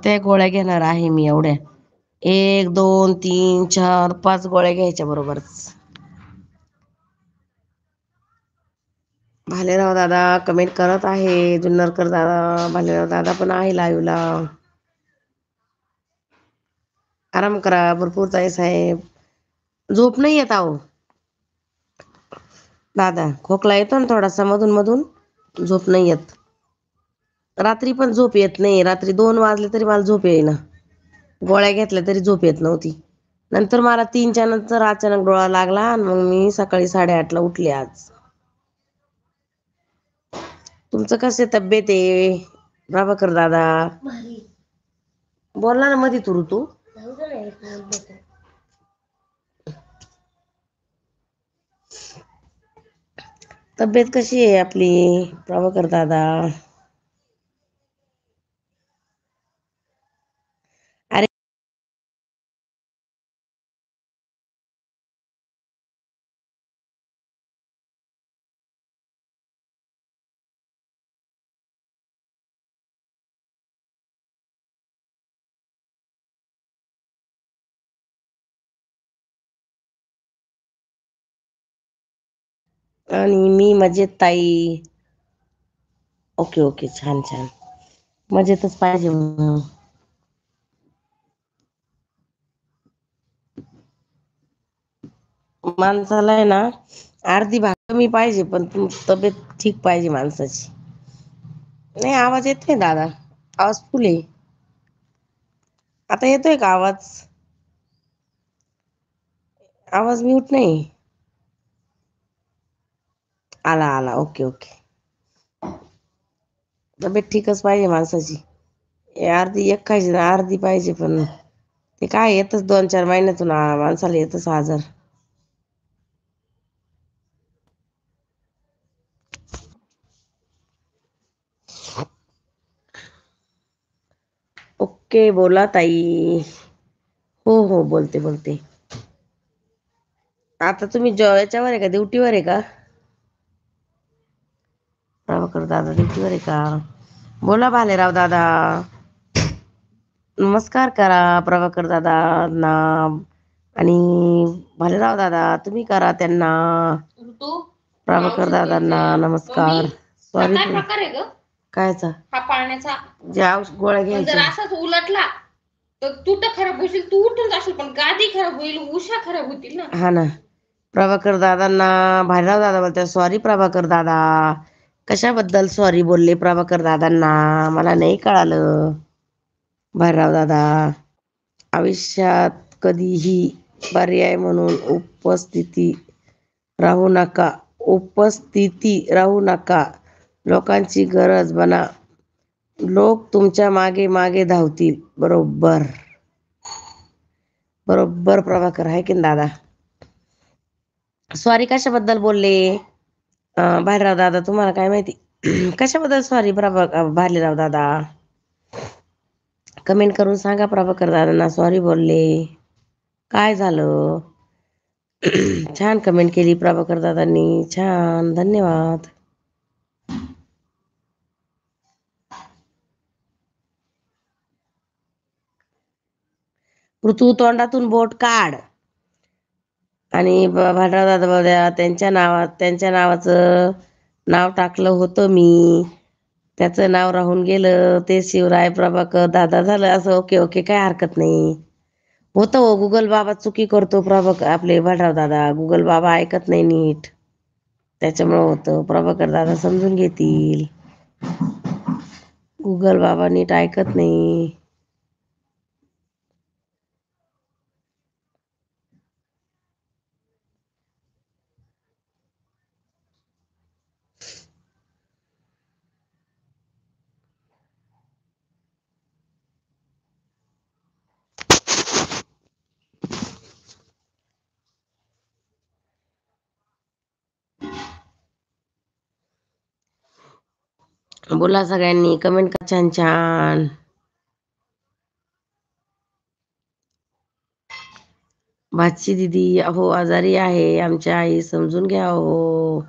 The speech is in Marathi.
त्या गोळ्या घेणार आहे मी एवढ्या. 1 2 3 4 5 गोळ्या घ्यायच्या बरोबरच. भालेराव दादा कमेंट करत आहे. जुन्नरकर दादा, भालेराव दादा पण आहे लाईव्हला. आराम करा भरपूर ताई साहेब. झोप नाही येत आहो दादा, खोकला येतो ना थोडासा मधून मधून, झोप नाही येत. रात्री पण झोप येत नाही. रात्री 2 वाजले तरी मला झोप येईना. गोळ्या घेतल्या तरी झोप येत नव्हती. नंतर मला 3च्या नंतर अचानक डोळा लागला आणि मग मी सकाळी 8:30ला उठले आज. तुमचं कसे तब्येत आहे प्रभाकर दादा? बोलला ना मध्ये तू ऋतू. तब्येत कशी आहे आपली प्रभाकर दादा? अरे आणि मी मजेत ताई. ओके ओके, छान छान, मजेतच पाहिजे मग. माणसाला आहे ना अर्धी भाग कमी पाहिजे पण तब्येत ठीक पाहिजे माणसाची. नाही आवाज येत नाही दादा, आवाज फुल आहे. आता येतोय का आवाज? आवाज म्यूट नाही. आला आला, ओके ओके. तब्येत ठीकच पाहिजे माणसाची. अर्धी एक खायची अर्धी पाहिजे पण ते काय येतच 2-4 महिन्यातून माणसाला येतच आजार. ओके बोला ताई. हो हो बोलते बोलते. आता तुम्ही याच्यावर आहे का, ड्युटीवर आहे का? प्रभाकर दादा ड्युटीवर आहे का? बोला भालेराव दादा. नमस्कार करा प्रभाकर दादांना आणि भालेराव दादा तुम्ही करा त्यांना. प्रभाकर दादांना नमस्कार. सॉरी काय प्रकार आहे ग कायचा? हा पाळण्याचा जे गोळ्या घ्यायच्या. जर असाच उलटला तर तू तर खराब होशील, तू उठून जाशील पण गादी खराब होईल, उषा खराब होतील ना. हा ना. प्रभाकर दादांना भालेराव दादा बोलतात सॉरी प्रभाकर दादा. कशाबद्दल सॉरी बोलले प्रभाकर दादांना मला नाही कळालं. भालेराव दादा आयुष्यात कधीही पर्याय म्हणून उपस्थिती राहू नका. उपस्थिती राहू नका. लोकांची गरज बना. लोक तुमच्या मागे मागे धावतील. बरोबर बरोबर प्रभाकर आहे की दादा. सॉरी कशाबद्दल बोलले भालेराव दादा तुम्हाला काय माहिती? कशाबद्दल सॉरी भालेराव दादा? कमेंट करून सांगा प्रभाकर दादांना सॉरी बोलले. काय झालं? छान कमेंट केली प्रभाकर दादांनी, छान धन्यवाद. ऋतू तोंडातून बोट काढ. आणि भालेराव दादा बोलल्या त्यांच्या नावाचं नाव टाकलं होतं मी, त्याचं नाव राहून गेलं ते शिवराय प्रभाकर दादा झालं असं. ओके ओके, काय हरकत नाही. होतं हो, गुगल बाबा चुकी करतो आपले भालेराव दादा. गुगल बाबा ऐकत नाही नीट, त्याच्यामुळं होतं. प्रभाकर दादा समजून घेतील. गुगल बाबा नीट ऐकत नाही. बोला सगळ्यांनी, कमेंट करा छान छान. भाची दिदी अहो आजारी आहे, आमच्या आई समजून घ्या हो.